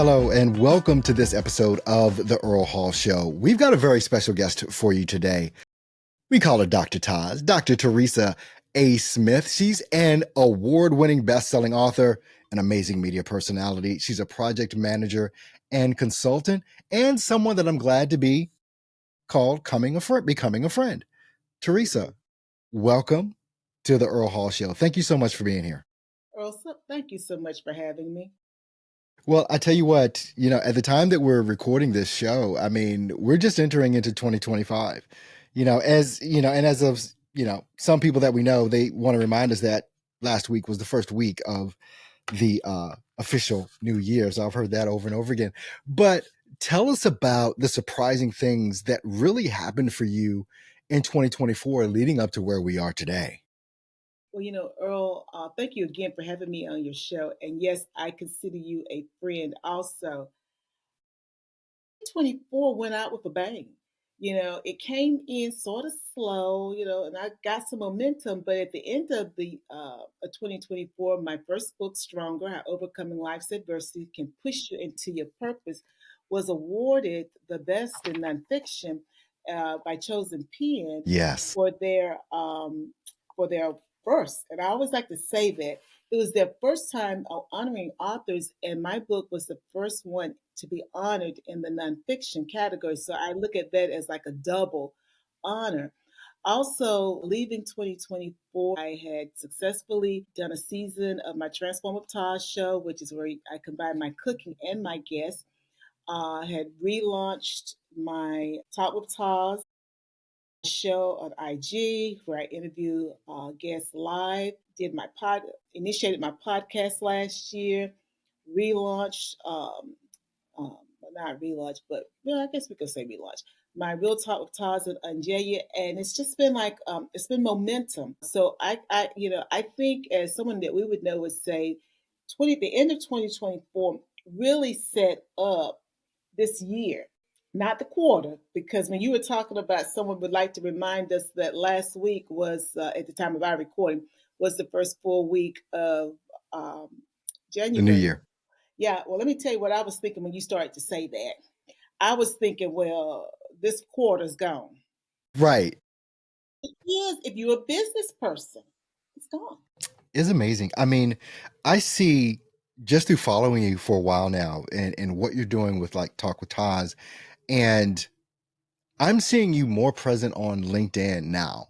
Hello, and welcome to this episode of the Earl Hall Show. We've got a very special guest for you today. We call her Dr. TAS, Dr. Teresa A. Smith. She's an award-winning best-selling author, an amazing media personality. She's a project manager and consultant, and someone that I'm glad to be called becoming a friend. Teresa, welcome to the Earl Hall Show. Thank you so much for being here. Earl, thank you so much for having me. Well, I tell you what, at the time that we're recording this show, I mean, we're just entering into 2025, and as of, some people that we know, they want to remind us that last week was the first week of the official new year. So I've heard that over and over again. But tell us about the surprising things that really happened for you in 2024 leading up to where we are today. Well, Earl, thank you again for having me on your show. And yes, I consider you a friend also. 24 went out with a bang. It came in sort of slow, and I got some momentum. But at the end of the 2024, my first book, Stronger, How Overcoming Life's Adversity Can Push You Into Your Purpose, was awarded the best in nonfiction by Chosen Pen Yes. for their first. And I always like to say that it was their first time honoring authors, and my book was the first one to be honored in the nonfiction category. So I look at that as like a double honor. Also, leaving 2024, I had successfully done a season of my Transform with TAS show, which is where I combine my cooking and my guests. Had relaunched my Talk with TAS show on IG where I interview guests live. Initiated my podcast last year. Relaunched, not relaunched, but I guess we could say relaunched my Real Talk with Taz and Angelia, and it's just been like it's been momentum. So I think as someone that we would know would say, the end of 2024 really set up this year, not the quarter, because when you were talking about someone would like to remind us that last week was, at the time of our recording, was the first full week of January. The new year. Yeah, well, let me tell you what I was thinking when you started to say that. I was thinking, well, this quarter's gone. Right. It is, if you're a business person, it's gone. It's amazing. I mean, I see just through following you for a while now and what you're doing with like Talk with Taz, and I'm seeing you more present on LinkedIn now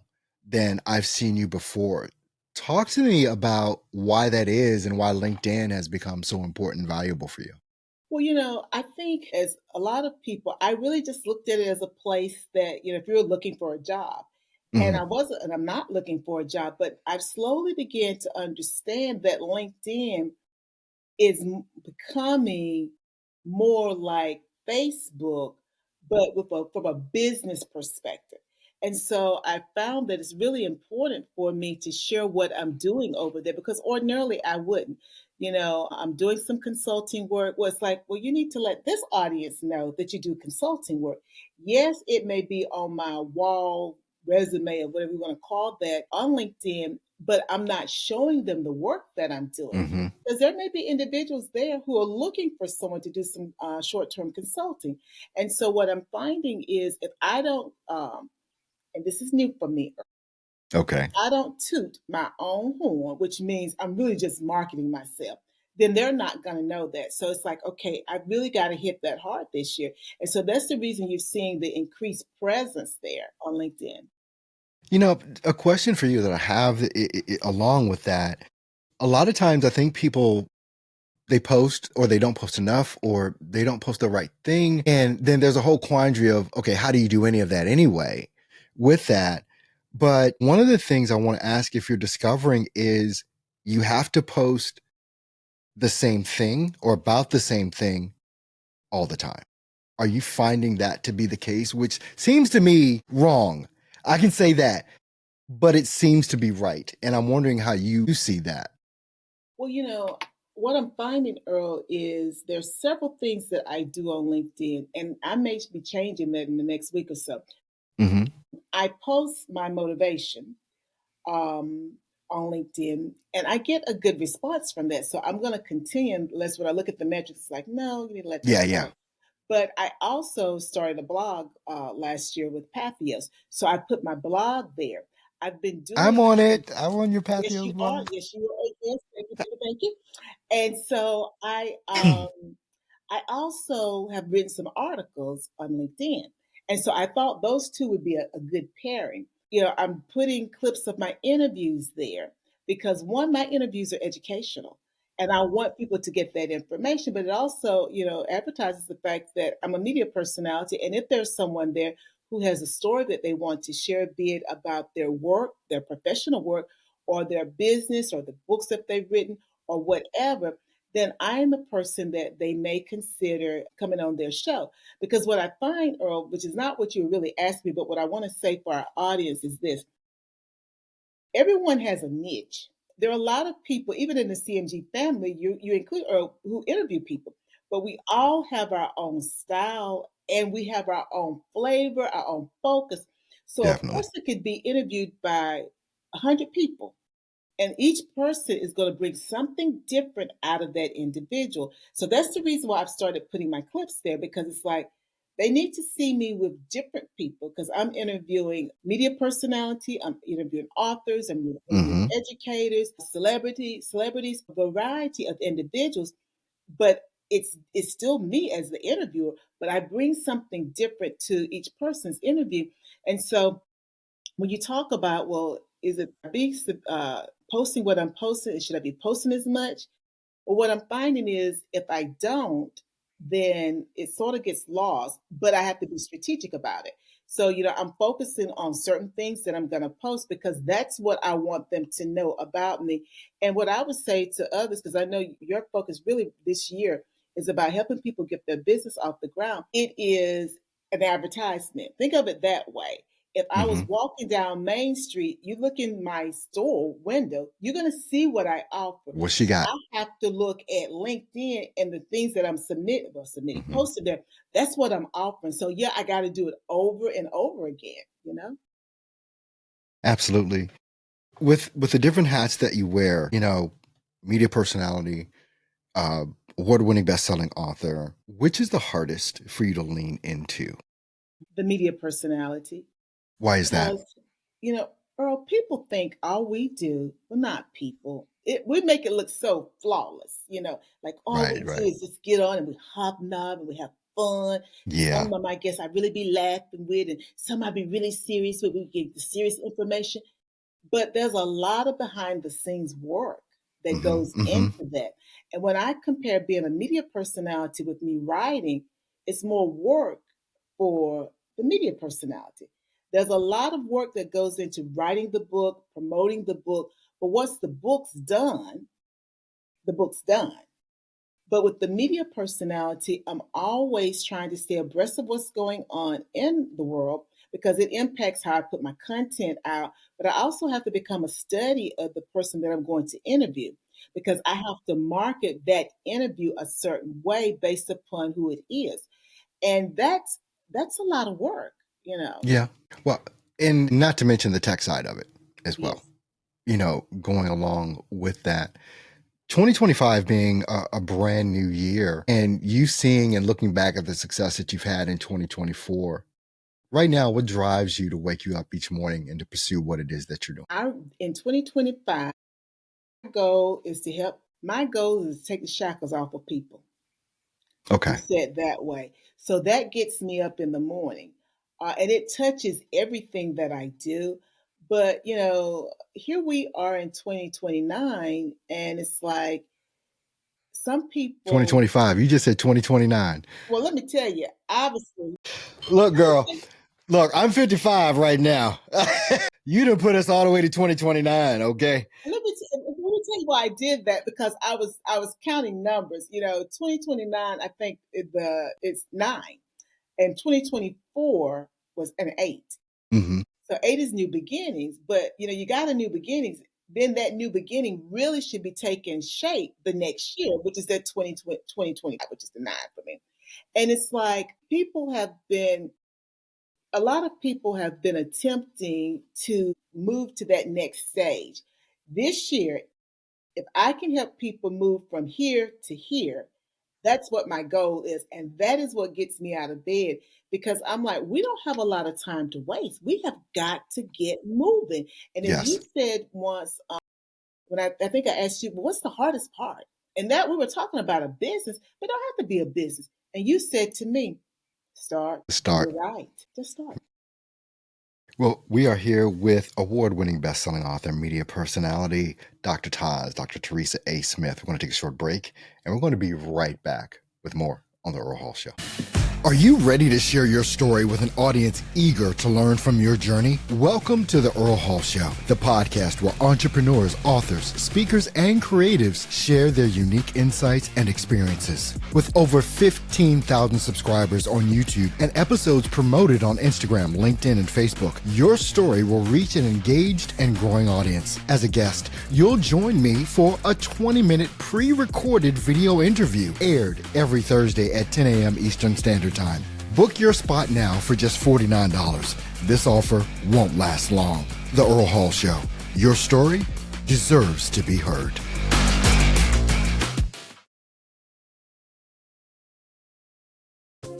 than I've seen you before. Talk to me about why that is and why LinkedIn has become so important and valuable for you. Well, I think as a lot of people, I really just looked at it as a place that, if you're looking for a job, and I'm not looking for a job, but I've slowly began to understand that LinkedIn is becoming more like Facebook, but from a business perspective. And so I found that it's really important for me to share what I'm doing over there because ordinarily I wouldn't. I'm doing some consulting work. Well, it's like, well, you need to let this audience know that you do consulting work. Yes, it may be on my wall resume or whatever you want to call that on LinkedIn, but I'm not showing them the work that I'm doing. Because there may be individuals there who are looking for someone to do some short-term consulting. And so what I'm finding is if I don't, and this is new for me, Okay. I don't toot my own horn, which means I'm really just marketing myself, then they're not going to know that. So it's like, okay, I really got to hit that hard this year. And so that's the reason you're seeing the increased presence there on LinkedIn. A question for you that I have along with that, a lot of times I think people, they post or they don't post enough or they don't post the right thing. And then there's a whole quandary of, okay, how do you do any of that anyway with that? But one of the things I want to ask if you're discovering is you have to post the same thing or about the same thing all the time. Are you finding that to be the case, which seems to me wrong? I can say that, but it seems to be right. And I'm wondering how you see that. Well, what I'm finding, Earl, is there's several things that I do on LinkedIn, and I may be changing that in the next week or so. I post my motivation on on LinkedIn, and I get a good response from that. So I'm going to continue unless when I look at the metrics, it's like, no, you need to let that Yeah, yeah. go. But I also started a blog last year with Patheos. So I put my blog there. I've been I'm doing on some, it. I'm on your yes, Patheos you are. blog. Yes, you are. Yes, thank you, thank you, thank you. And so I also have written some articles on LinkedIn. And so I thought those two would be a good pairing. I'm putting clips of my interviews there because one, my interviews are educational and I want people to get that information, but it also, advertises the fact that I'm a media personality. And if there's someone there who has a story that they want to share, be it about their work, their professional work, or their business, or the books that they've written, or whatever, then I'm the person that they may consider coming on their show. Because what I find, Earl, which is not what you really asked me, but what I want to say for our audience is this: everyone has a niche. There are a lot of people, even in the CMG family, you include Earl, who interview people, but we all have our own style and we have our own flavor, our own focus. So a Definitely. person could be interviewed by 100 people and each person is going to bring something different out of that individual. So that's the reason why I've started putting my clips there because it's like they need to see me with different people because I'm interviewing media personality, I'm interviewing authors, I'm interviewing Hmm. educators, celebrities, a variety of individuals, but it's still me as the interviewer, but I bring something different to each person's interview. And so when you talk about, well, is it be posting what I'm posting? Should I be posting as much? Well, what I'm finding is if I don't, then it sort of gets lost, but I have to be strategic about it. So, I'm focusing on certain things that I'm going to post because that's what I want them to know about me. And what I would say to others, because I know your focus really this year is about helping people get their business off the ground, it is an advertisement. Think of it that way. If I was Hmm. walking down Main Street, you look in my store window, you're going to see what I offer. What she So got? I have to look at LinkedIn and the things that I'm submitting, Hmm. posted there. That's what I'm offering. So yeah, I got to do it over and over again. Absolutely. With the different hats that you wear, media personality, uh, award-winning best-selling author, which is the hardest for you to lean into? The media personality. Why is that? Because, Earl, people think all we do, well, not people, we make it look so flawless, like all we Right, do right. is just get on and we hobnob and we have fun. Yeah. Some of my guests I really be laughing with, and some I be really serious with. We get the serious information. But there's a lot of behind the scenes work that Hmm. goes Hmm. into that. And when I compare being a media personality with me writing, it's more work for the media personality. There's a lot of work that goes into writing the book, promoting the book. But once the book's done, the book's done. But with the media personality, I'm always trying to stay abreast of what's going on in the world because it impacts how I put my content out. But I also have to become a study of the person that I'm going to interview because I have to market that interview a certain way based upon who it is. And that's a lot of work. Yeah. Well, and not to mention the tech side of it as well. Yes. Going along with that, 2025 being a brand new year, and you seeing and looking back at the success that you've had in 2024. Right now, what drives you to wake you up each morning and to pursue what it is that you're doing? I in 2025, my goal is to take the shackles off of people. Let me Okay. say it that way. So that gets me up in the morning. And it touches everything that I do. But, here we are in 2029, and it's like some people, 2025. You just said 2029. well, let me tell you, obviously, Look, let me girl. tell you, Look, I'm 55 right now. You done put us all the way to 2029, okay? let me tell you why I did that because I was counting numbers. 2029, I think it's nine, and 2024 was an eight. Hmm. So eight is new beginnings, but you got a new beginnings. Then that new beginning really should be taking shape the next year, which is that 2025, which is the nine for me. And it's like a lot of people have been attempting to move to that next stage. This year, if I can help people move from here to here, that's what my goal is. And that is what gets me out of bed because I'm like, we don't have a lot of time to waste. We have got to get moving. And as you Yes. said once, when I think I asked you, well, what's the hardest part? And that we were talking about a business, but it don't have to be a business. And you said to me, start. And Start. you're right. Just start. Well, we are here with award-winning best-selling author, media personality, Dr. Taz, Dr. Teresa A. Smith. We're going to take a short break, and we're going to be right back with more on the Earl Hall Show. Are you ready to share your story with an audience eager to learn from your journey? Welcome to the Earl Hall Show, the podcast where entrepreneurs, authors, speakers, and creatives share their unique insights and experiences. With over 15,000 subscribers on YouTube and episodes promoted on Instagram, LinkedIn, and Facebook, your story will reach an engaged and growing audience. As a guest, you'll join me for a 20-minute pre-recorded video interview aired every Thursday at 10 a.m. Eastern Standard Time. Book your spot now for just $49. This offer won't last long. The Earl Hall Show. Your story deserves to be heard.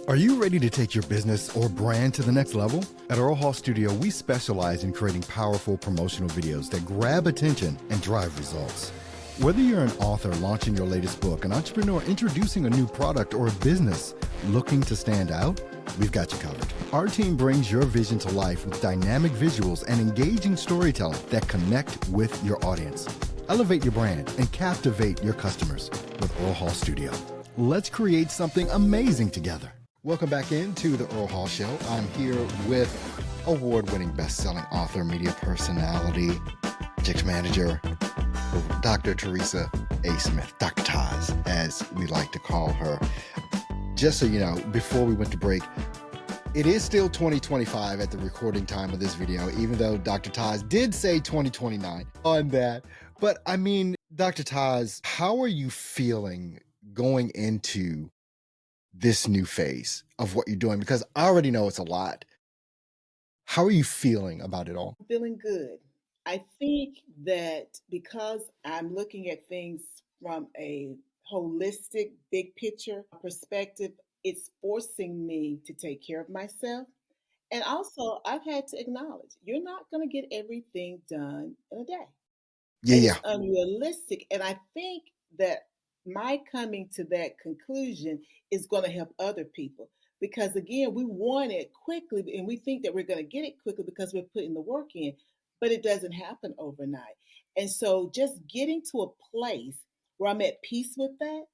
Are you ready to take your business or brand to the next level? At Earl Hall Studio, we specialize in creating powerful promotional videos that grab attention and drive results. Whether you're an author launching your latest book, an entrepreneur introducing a new product, or a business looking to stand out, we've got you covered. Our team brings your vision to life with dynamic visuals and engaging storytelling that connect with your audience. Elevate your brand and captivate your customers with Earl Hall Studio. Let's create something amazing together. Welcome back into the Earl Hall Show. I'm here with award-winning best-selling author, media personality, project manager, Dr. Teresa A. Smith, Dr. Taz, as we like to call her. Just so you know, before we went to break, it is still 2025 at the recording time of this video, even though Dr. Taz did say 2029 on that. But I mean, Dr. Taz, how are you feeling going into this new phase of what you're doing? Because I already know it's a lot. How are you feeling about it all? Feeling good. I think that because I'm looking at things from a holistic, big picture perspective, it's forcing me to take care of myself. And also, I've had to acknowledge you're not going to get everything done in a day. Yeah, And yeah. it's unrealistic. And I think that my coming to that conclusion is going to help other people because again, we want it quickly and we think that we're going to get it quickly because we're putting the work in, but it doesn't happen overnight. And so just getting to a place where I'm at peace with that,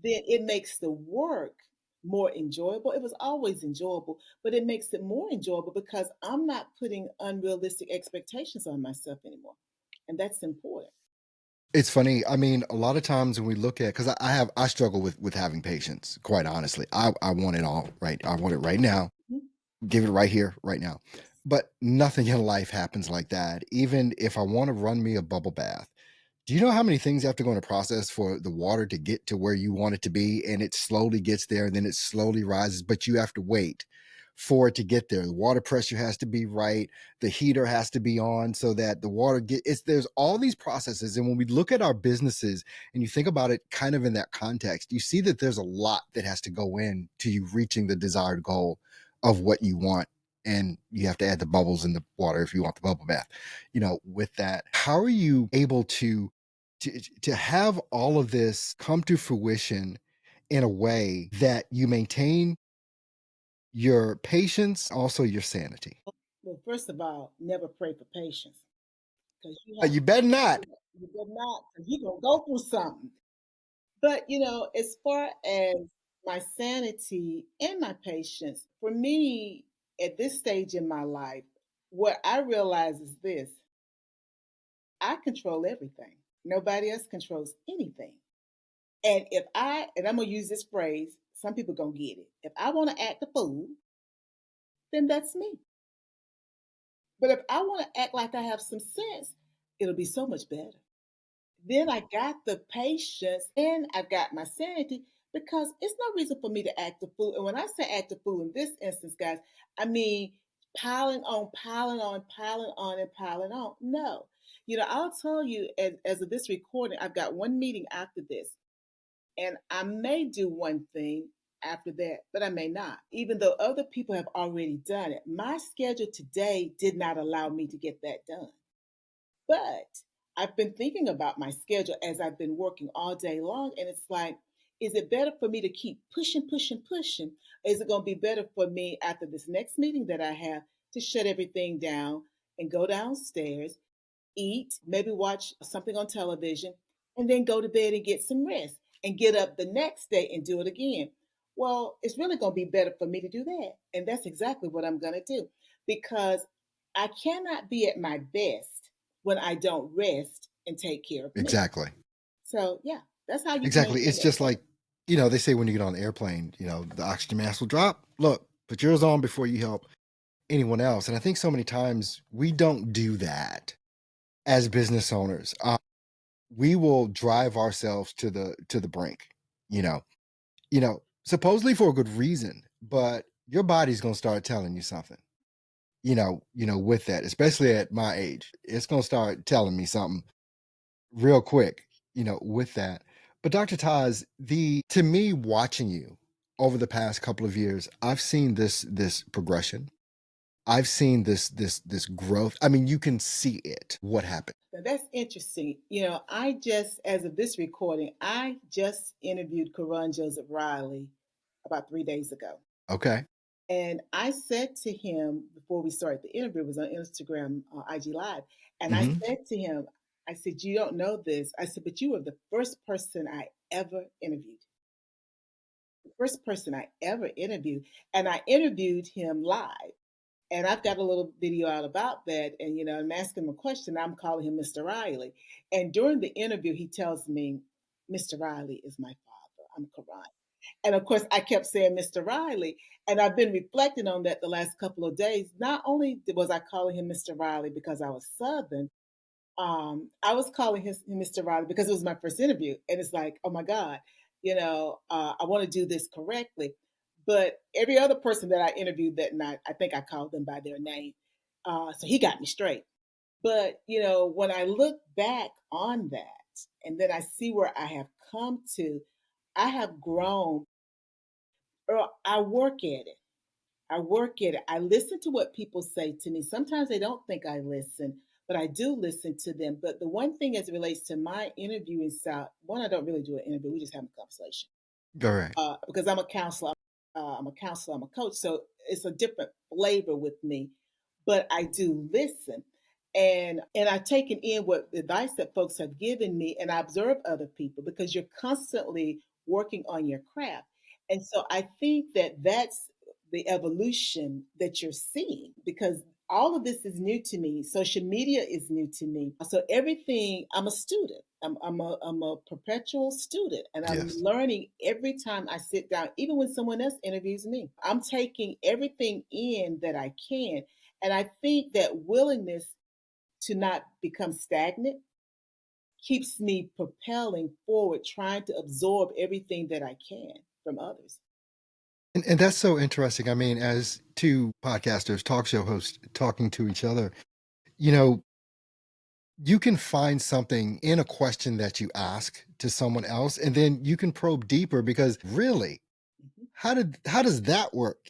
then it makes the work more enjoyable. It was always enjoyable, but it makes it more enjoyable because I'm not putting unrealistic expectations on myself anymore. And that's important. It's funny. I mean, a lot of times when we look at, because I struggle with having patience, quite honestly. I want it all right. I want it right now. Mhm. Give it right here, right now. Yes. But nothing in life happens like that. Even if I want to run me a bubble bath, do you know how many things have to go in a process for the water to get to where you want it to be? And it slowly gets there and then it slowly rises, but you have to wait for it to get there. The water pressure has to be right. The heater has to be on so that the water there's all these processes. And when we look at our businesses and you think about it kind of in that context, you see that there's a lot that has to go in to you reaching the desired goal of what you want. And you have to add the bubbles in the water if you want the bubble bath. With that, how are you able to have all of this come to fruition in a way that you maintain your patience, also your sanity? Well, first of all, never pray for patience because You better not. you better not because you're gonna go through something. But as far as my sanity and my patience, for me at this stage in my life, what I realize is this: I control everything. Nobody else controls anything. And I'm gonna use this phrase, some people gonna get it. If I want to act a fool, then that's me. But if I want to act like I have some sense, it'll be so much better. Then I got the patience and I've got my sanity because it's no reason for me to act a fool. And when I say act a fool in this instance, guys, I mean piling on, and piling on. No. I'll tell you as of this recording, I've got one meeting after this, and I may do one thing after that, but I may not, even though other people have already done it. My schedule today did not allow me to get that done. But I've been thinking about my schedule as I've been working all day long, and it's like, is it better for me to keep pushing, pushing, pushing? Is it going to be better for me after this next meeting that I have to shut everything down and go downstairs, eat, maybe watch something on television, and then go to bed and get some rest and get up the next day and do it again? Well, it's really going to be better for me to do that. And that's exactly what I'm going to do, because I cannot be at my best when I don't rest and take care of me. Exactly. So, yeah, that's how you can Exactly. maintain It's that just schedule. like, they say when you get on an airplane, the oxygen mask will drop. Look, put yours on before you help anyone else. And I think so many times we don't do that as business owners. We will drive ourselves to the brink, you know, supposedly for a good reason, but your body's gonna start telling you something, with that, especially at my age. It's gonna start telling me something real quick, with that. But Dr. Taz, the to me, watching you over the past couple of years, I've seen this progression. I've seen this growth. I mean, you can see it. What happened? Now, that's interesting. I just, as of this recording, I just interviewed Karan Joseph Riley about 3 days ago. Okay. And I said to him before we started the interview, it was on Instagram, IG Live. And I Hmm. said to him, I said, you don't know this. I said, but you were the first person I ever interviewed. The first person I ever interviewed. And I interviewed him live. And I've got a little video out about that. And, I'm asking him a question. I'm calling him Mr. Riley. And during the interview, he tells me, Mr. Riley is my father. I'm Karan. And of course, I kept saying Mr. Riley. And I've been reflecting on that the last couple of days. Not only was I calling him Mr. Riley because I was Southern, I was calling him Mr. Riley because it was my first interview. And it's like, oh my God, I want to do this correctly. But every other person that I interviewed that night, I think I called them by their name. So he got me straight. But, when I look back on that and then I see where I have come to, I have grown. Or I work at it. I work at it. I listen to what people say to me. Sometimes they don't think I listen, but I do listen to them. But the one thing as it relates to my interviewing style, one, I don't really do an interview. We just have a conversation. All right. Because I'm a counselor. I'm a coach. So it's a different flavor with me. But I do listen. And I've taken in what the advice that folks have given me, and I observe other people because you're constantly working on your craft. And so I think that that's the evolution that you're seeing, because all of this is new to me. Social media is new to me. So everything, I'm a student. I'm a perpetual student, and I'm Yes. learning every time I sit down, even when someone else interviews me. I'm taking everything in that I can. And I think that willingness to not become stagnant keeps me propelling forward, trying to absorb everything that I can from others. And that's so interesting. I mean, as two podcasters, talk show hosts talking to each other, you know, you can find something in a question that you ask to someone else, and then you can probe deeper because really, Mhm. how does that work?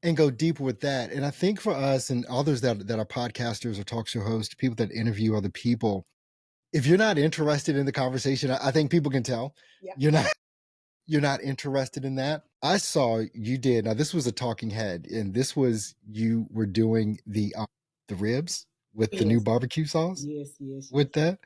And go deeper with that. And I think for us and others that are podcasters or talk show hosts, people that interview other people, if you're not interested in the conversation, I think people can tell Yeah. you're not you're not interested in that. I saw you did. Now this was a talking head, and this was you were doing the ribs with the new Yes. barbecue sauce Yes. Yes. with Yes. that.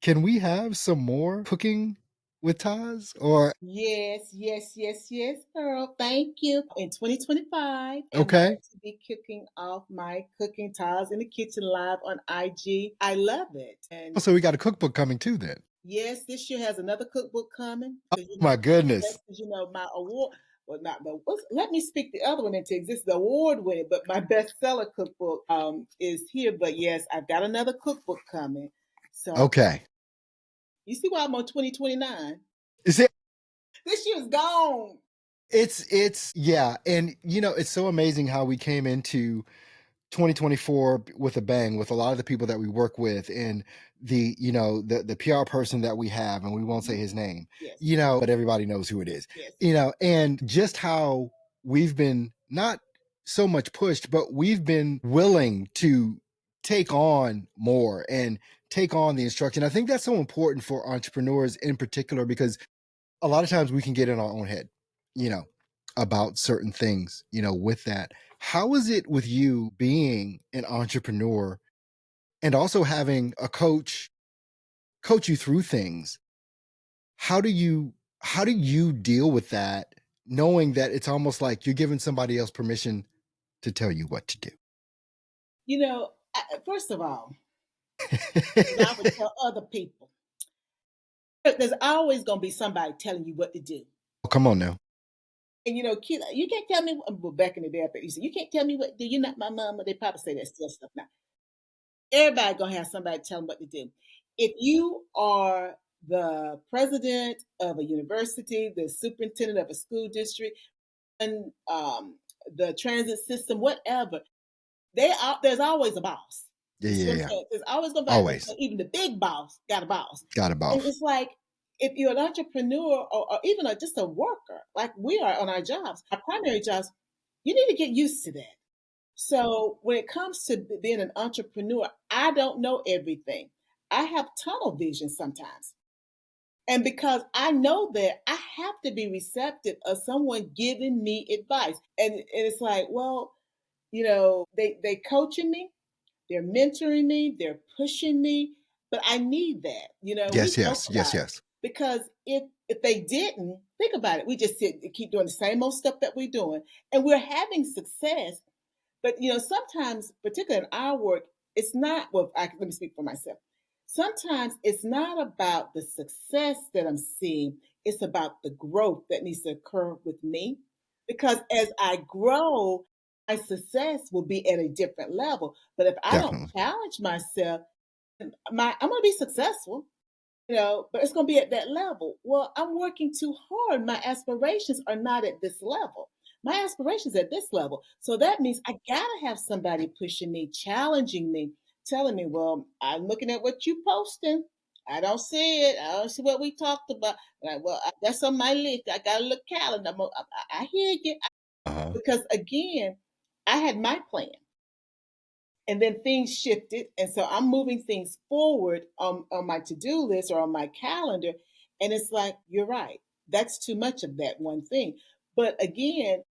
Can we have some more cooking with Taz? Or Yes, yes, yes, yes, Earl. Thank you. In 2025, am okay. going to be kicking off my cooking tiles in the kitchen live on IG. I love it. And So we got a cookbook coming too then. yes, this year has another cookbook coming Oh because my goodness. my award. Well, not the. Let me speak the other one into existence. The award winning, but my bestseller cookbook is here. But yes, I've got another cookbook coming. So Okay. you see why I'm on 2029. Is it This year's gone. it's yeah, and it's so amazing how we came into 2024 with a bang with a lot of the people that we work with, and the PR person that we have, and we won't say Mhm. his name, Yes. but everybody knows who it is. Yes. And just how we've been not so much pushed, but we've been willing to take on more and take on the instruction. I think that's so important for entrepreneurs in particular, because a lot of times we can get in our own head, you know, about certain things, with that. How is it with you being an entrepreneur and also having a coach you through things? How do you deal with that, knowing that it's almost like you're giving somebody else permission to tell you what to do? First of all, and I would tell other people, there's always going to be somebody telling you what to do. Oh, come on now. And kids, you can't tell me. Well, back in the day, you said you can't tell me what to do. You're not my mama. They probably say that still stuff now. Everybody gonna have somebody tell them what to do. If you are the president of a university, the superintendent of a school district, and the transit system, whatever, there's always a boss. Yeah, You see yeah, what I'm yeah. saying? There's always gonna be, Always. even the big boss got a boss. Got a And boss. it's like, if you're an entrepreneur, or even just a worker, like we are on our jobs, our primary jobs, you need to get used to that. So when it comes to being an entrepreneur, I don't know everything. I have tunnel vision sometimes. And because I know that, I have to be receptive of someone giving me advice. And it's like, well, they coaching me, they're mentoring me, they're pushing me, but I need that. We Yes, joke yes, yes, about it, yes. because if they didn't think about it, we just sit and keep doing the same old stuff that we're doing, and we're having success. But sometimes, particularly in our work, it's not. Well, let me speak for myself. Sometimes it's not about the success that I'm seeing. It's about the growth that needs to occur with me, because as I grow, my success will be at a different level. But if I don't Definitely. challenge myself, I'm going to be successful, but it's going to be at that level. Well, I'm working too hard. My aspirations are not at this level. My aspirations at this level. So that means I gotta have somebody pushing me, challenging me, telling me, "Well, I'm looking at what you posting. I don't see it. I don't see what we talked about." Like, well, that's on my list. I got a little calendar. I hear you, Uh-huh. because again, I had my plan, and then things shifted, and so I'm moving things forward on my to-do list or on my calendar, and it's like, you're right, that's too much of that one thing. But again,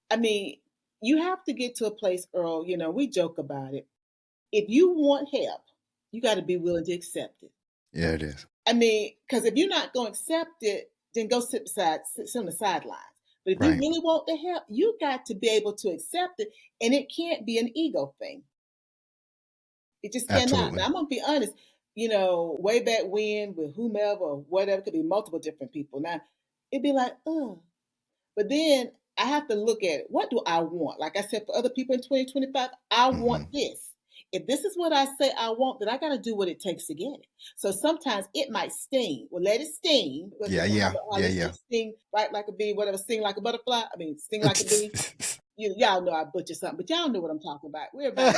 I mean, you have to get to a place, Earl, we joke about it. If you want help, you got to be willing to accept it. Yeah, it is. I mean, because if you're not going to accept it, then go sit on the sidelines. But if you Right. really want the help, you got to be able to accept it, and it can't be an ego thing. It just cannot. Now, Absolutely. I'm gonna be honest. Way back when, with whomever or whatever, could be multiple different people. Now, it'd be like, oh, but then I have to look at it. What do I want? Like I said, for other people in 2025, I want Hmm. this. If this is what I say I want, then I got to do what it takes to get it. So sometimes it might sting. Well, let it sting. Yeah, yeah, How yeah, they say yeah. sting like a bee, whatever, sting like a butterfly. I mean, sting like a bee. Y'all know I butcher something, but y'all know what I'm talking about. We're about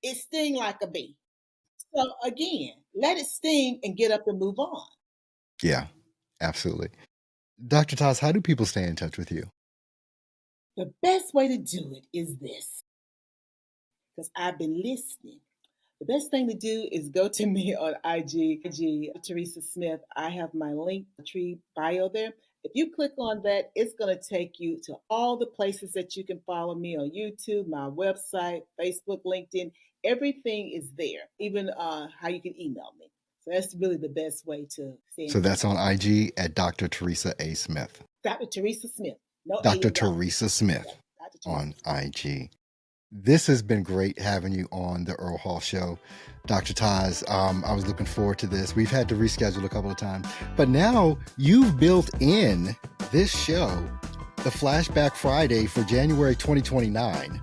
it sting like a bee. So again, let it sting and get up and move on. Yeah, absolutely. Dr. Toss, how do people stay in touch with you? The best way to do it is this, because I've been listening. The best thing to do is go to me on IG, Teresa Smith. I have my link tree bio there. If you click on that, it's going to take you to all the places that you can follow me on YouTube, my website, Facebook, LinkedIn. Everything is there, even how you can email me. So that's really the best way to stay in So that's touch. on IG at Dr. Teresa A. Smith. Dr. Teresa Smith. No A Dr. involved. Teresa Yeah, Smith Dr. Teresa on Smith. IG. This has been great having you on the Earl Hall Show. Dr. Taz, I was looking forward to this. We've had to reschedule a couple of times, but now you've built in this show, the Flashback Friday for January 2029.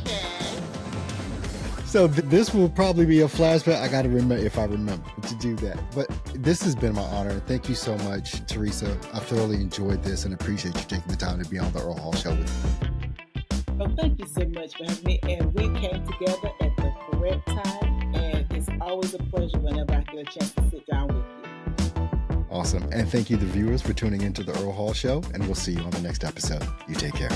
Okay. So this will probably be a flashback. I got to remember if I remember to do that. But this has been my honor. Thank you so much, Teresa. I thoroughly enjoyed this and appreciate you taking the time to be on the Earl Hall Show with me. Oh, thank you so much for having me. And we came together at the correct time. And it's always a pleasure whenever I get a chance to sit down with you. Awesome. And thank you, the viewers, for tuning into the Earl Hall Show. And we'll see you on the next episode. You take care.